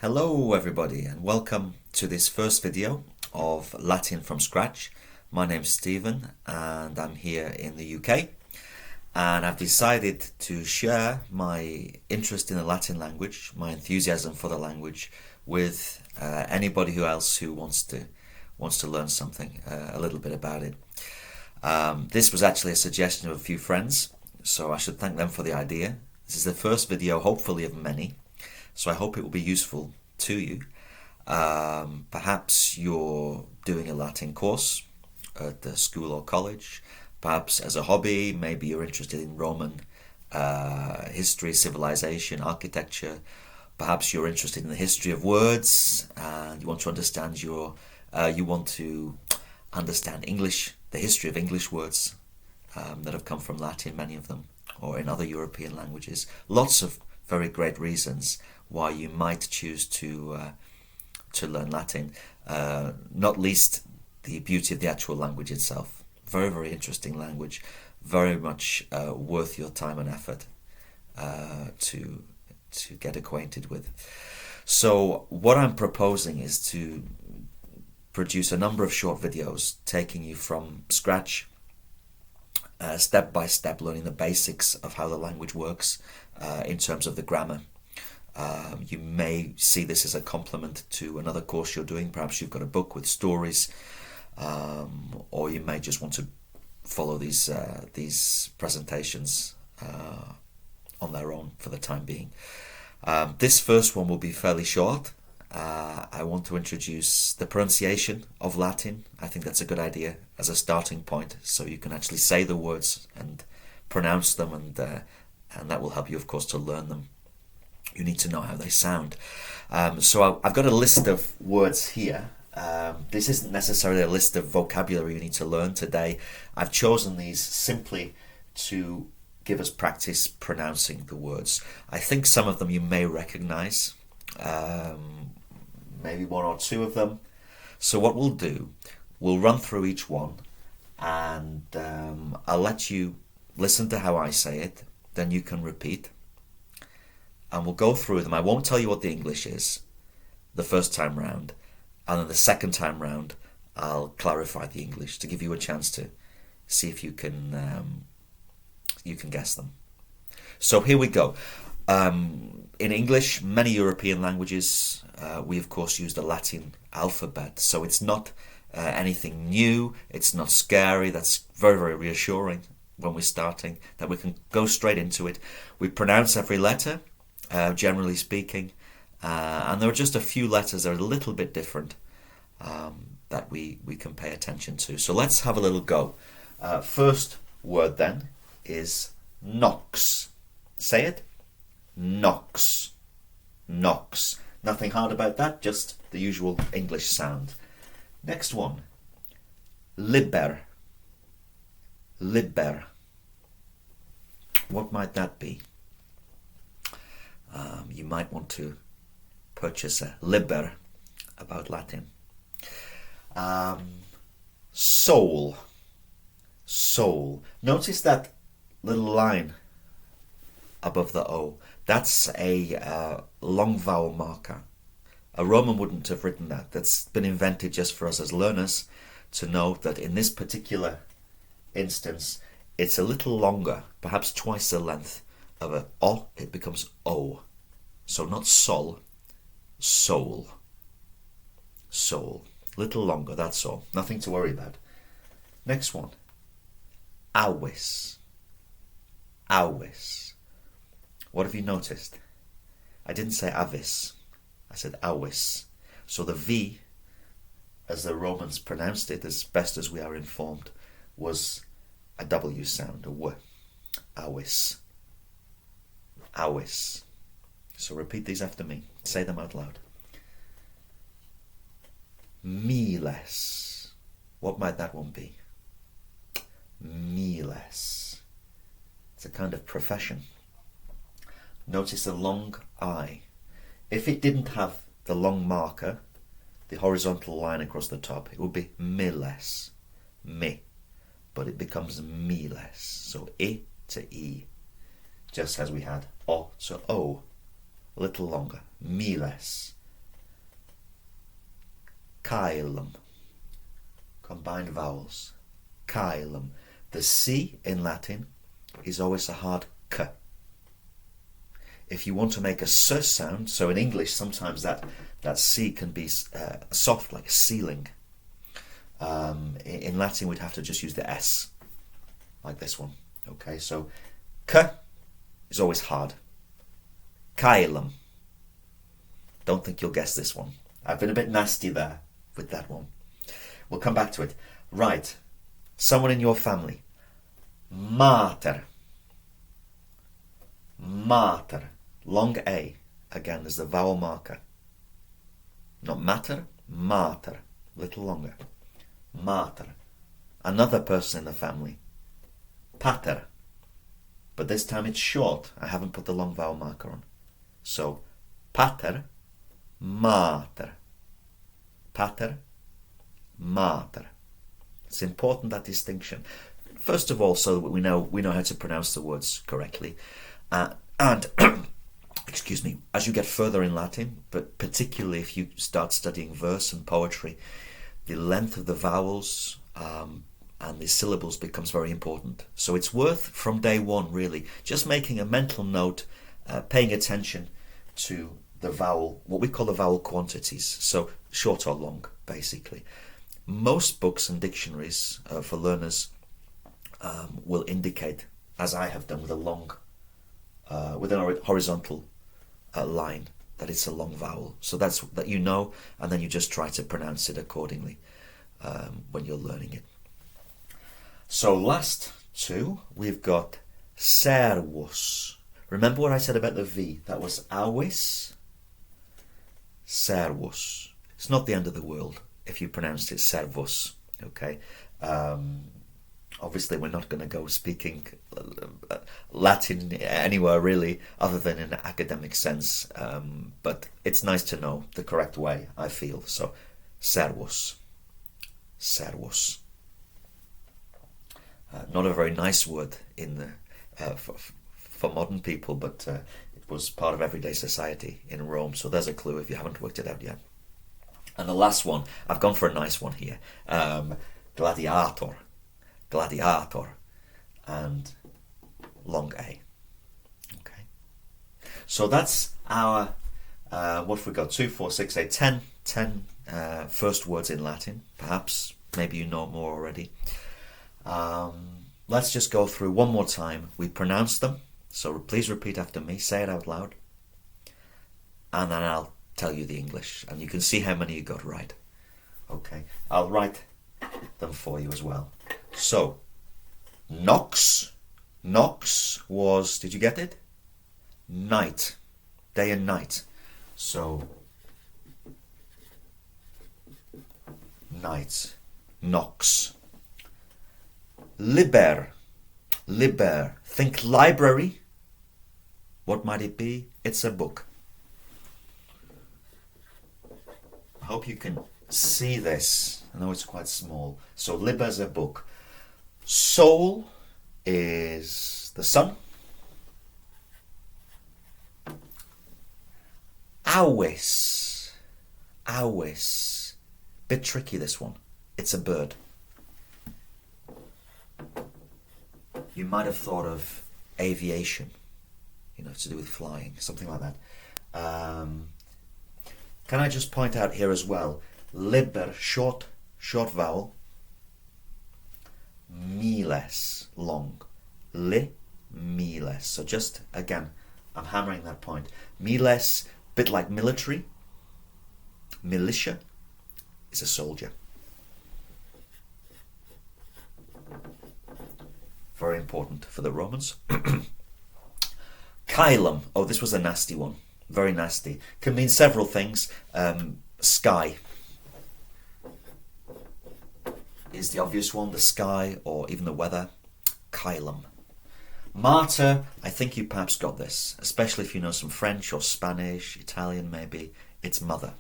Hello everybody and welcome to this first video of Latin from scratch. My name's Stephen and I'm here in the UK, and I've decided to share my interest in the Latin language, my enthusiasm for the language, with anybody else who wants to learn something, a little bit about it. This was actually a suggestion of a few friends, so I should thank them for the idea. This is the first video, hopefully, of many, so I hope it will be useful to you. Perhaps you're doing a Latin course at the school or college, perhaps as a hobby. Maybe you're interested in Roman history, civilization, architecture. Perhaps you're interested in the history of words and you want to understand English, the history of English words that have come from Latin, many of them, or in other European languages. Lots of very great reasons why you might choose to learn Latin, not least the beauty of the actual language itself. Very, very interesting language, very much worth your time and effort to get acquainted with. So what I'm proposing is to produce a number of short videos taking you from scratch, step by step, learning the basics of how the language works in terms of the grammar. You may see this as a complement to another course you're doing. Perhaps you've got a book with stories, or you may just want to follow these presentations on their own for the time being. This first one will be fairly short. I want to introduce the pronunciation of Latin. I think that's a good idea as a starting point, so you can actually say the words and pronounce them, and that will help you, of course, to learn them. You need to know how they sound. So I've got a list of words here. This isn't necessarily a list of vocabulary you need to learn today. I've chosen these simply to give us practice pronouncing the words. I think some of them you may recognize, maybe one or two of them. So what we'll do, we'll run through each one, and I'll let you listen to how I say it, then you can repeat. And we'll go through them. I won't tell you what the English is the first time round, and then the second time round I'll clarify the English to give you a chance to see if you can guess them. So here we go. In English, many European languages, we of course use the Latin alphabet, so it's not anything new, it's not scary. That's very, very reassuring when we're starting, that we can go straight into it. We pronounce every letter, generally speaking, and there are just a few letters that are a little bit different that we can pay attention to. So let's have a little go. First word then is knox. Say it. Knox. Knox. Nothing hard about that, just the usual English sound. Next one. Liber. Liber. What might that be? You might want to purchase a liber about Latin. Soul. Soul. Notice that little line above the O. That's a long vowel marker. A Roman wouldn't have written that. That's been invented just for us as learners to know that in this particular instance it's a little longer, perhaps twice the length of a O. It becomes O. So not sol, soul. Soul. Little longer, that's all. Nothing to worry about. Next one. Awis. Awis. What have you noticed? I didn't say avis. I said awis. So the V, as the Romans pronounced it, as best as we are informed, was a W sound, a W. Awis. Awis. So repeat these after me. Say them out loud. Miles. What might that one be? Miles. It's a kind of profession. Notice the long I. If it didn't have the long marker, the horizontal line across the top, it would be miles. Me. But it becomes miles. So I to E. Just as we had O to O. A little longer. Miles. Caelum. Combined vowels. Caelum. The C in Latin is always a hard K. If you want to make a S sound, so in English sometimes that C can be soft, like a ceiling. In Latin we'd have to just use the S, like this one. Okay, so K is always hard. Caelum. Don't think you'll guess this one. I've been a bit nasty there with that one. We'll come back to it. Right. Someone in your family. Mater. Mater. Long A. Again, there's the vowel marker. Not mater, mater. Little longer. Mater. Another person in the family. Pater. But this time it's short. I haven't put the long vowel marker on. So, pater, mater. Pater, mater. It's important, that distinction. First of all, so that we know how to pronounce the words correctly. And excuse me, as you get further in Latin, but particularly if you start studying verse and poetry, the length of the vowels and the syllables becomes very important. So it's worth, from day one really, just making a mental note, paying attention to the vowel, what we call the vowel quantities, so short or long, basically. Most books and dictionaries for learners will indicate, as I have done with a long, with a horizontal line, that it's a long vowel. So that's that, you know, and then you just try to pronounce it accordingly when you're learning it. So last two, we've got servus. Remember what I said about the V? That was avis, servus. It's not the end of the world if you pronounced it servus, okay? Obviously, we're not going to go speaking Latin anywhere really, other than in an academic sense. But it's nice to know the correct way, I feel. So, servus. Servus. Not a very nice word in the for modern people, but it was part of everyday society in Rome. So there's a clue if you haven't worked it out yet. And the last one, I've gone for a nice one here. Gladiator. Gladiator. And long A. Okay. So that's our, what have we got? 2, 4, 6, 8, 10 first words in Latin. Perhaps, maybe you know more already. Let's just go through one more time. We pronounce them. So please repeat after me. Say it out loud. And then I'll tell you the English. And you can see how many you got right. Okay. I'll write them for you as well. So, nox. Nox was, did you get it? Night. Day and night. So, night. Nox. Liber. Liber. Think library. What might it be? It's a book. I hope you can see this. I know it's quite small. So liber is a book. Sol is the sun. Avis. Avis. Bit tricky, this one. It's a bird. You might have thought of aviation, to do with flying, something like that. Can I just point out here as well, liber, short vowel, miles, long, miles. So just, again, I'm hammering that point. Miles, bit like military. Militia is a soldier. Very important for the Romans. Caelum. Oh, this was a nasty one. Very nasty. Can mean several things. Sky is the obvious one. The sky, or even the weather. Caelum. Mater. I think you perhaps got this, especially if you know some French or Spanish, Italian maybe. It's mother.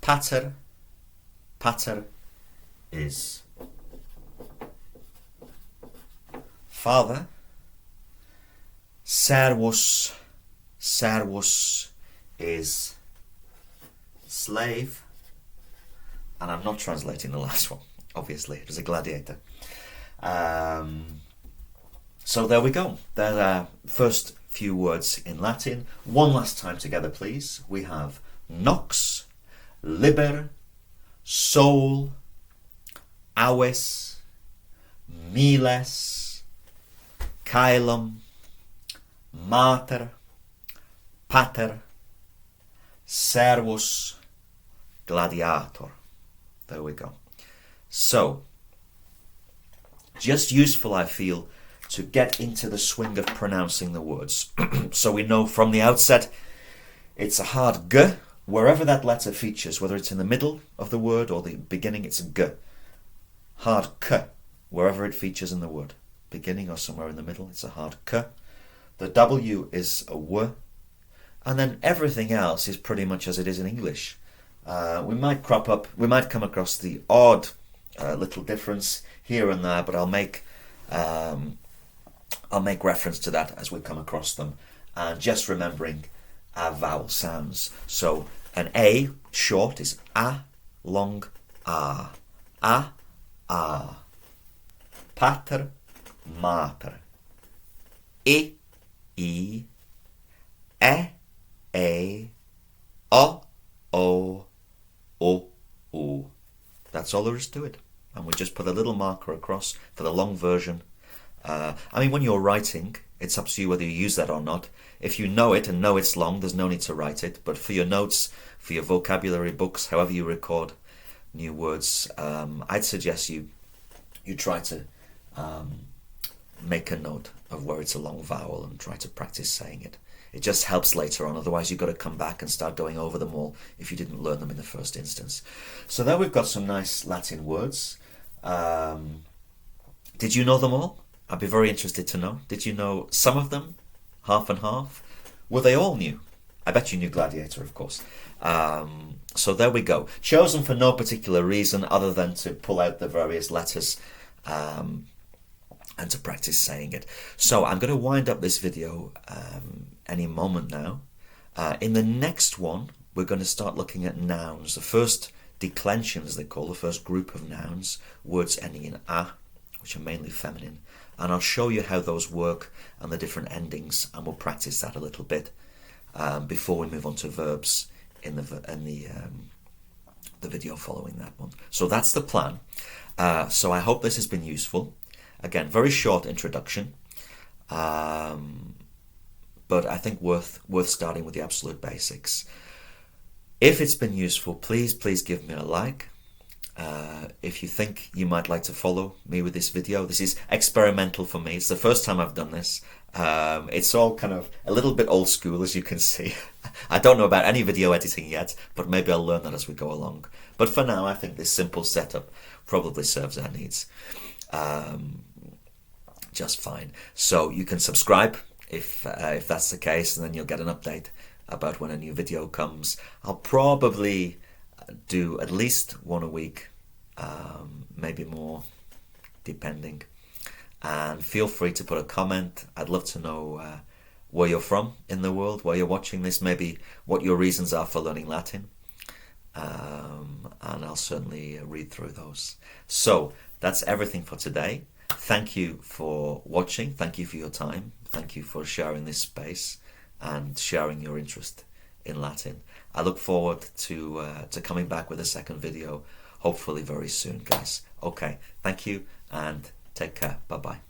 Pater. Pater is father. Servus is slave, and I'm not translating the last one, obviously, it was a gladiator. So there we go. There are first few words in Latin. One last time together, please. We have nox, liber, sol, aves, miles, caelum, mater, pater, servus, gladiator. There we go. So, just useful, I feel, to get into the swing of pronouncing the words. So we know from the outset it's a hard g. Wherever that letter features, whether it's in the middle of the word or the beginning, it's a g. Hard k, wherever it features in the word. Beginning or somewhere in the middle, it's a hard k. The W is a w. And then everything else is pretty much as it is in English. We might come across the odd little difference here and there, but I'll make reference to that as we come across them, and just remembering our vowel sounds. So an A short is a, long a, pater, mater, I, e, o, o. That's all there is to it. And we just put a little marker across for the long version. When you're writing, it's up to you whether you use that or not. If you know it and know it's long, there's no need to write it. But for your notes, for your vocabulary books, however you record new words, I'd suggest you try to make a note of where it's a long vowel and try to practice saying it. It just helps later on. Otherwise, you've got to come back and start going over them all if you didn't learn them in the first instance. So there we've got some nice Latin words. Did you know them all? I'd be very interested to know. Did you know some of them? Half and half? Were they all new? I bet you knew gladiator, of course. So there we go. Chosen for no particular reason other than to pull out the various letters and to practice saying it. So I'm going to wind up this video any moment now. In the next one, we're going to start looking at nouns. The first declension, as they call the first group of nouns, words ending in a, which are mainly feminine. And I'll show you how those work and the different endings, and we'll practice that a little bit before we move on to verbs in the video following that one. So that's the plan. So I hope this has been useful. Again, very short introduction, but I think worth starting with the absolute basics. If it's been useful, please give me a like. If you think you might like to follow me with this video, this is experimental for me. It's the first time I've done this. It's all kind of a little bit old school, as you can see. I don't know about any video editing yet, but maybe I'll learn that as we go along. But for now, I think this simple setup probably serves our needs just fine. So you can subscribe if that's the case, and then you'll get an update about when a new video comes. I'll probably do at least one a week, maybe more, depending. And feel free to put a comment. I'd love to know where you're from in the world, where you're watching this, maybe what your reasons are for learning Latin. And I'll certainly read through those. So that's everything for today. Thank you for watching. Thank you for your time. Thank you for sharing this space and sharing your interest in Latin. I look forward to coming back with a second video, hopefully very soon, guys. Okay, thank you and take care. Bye-bye.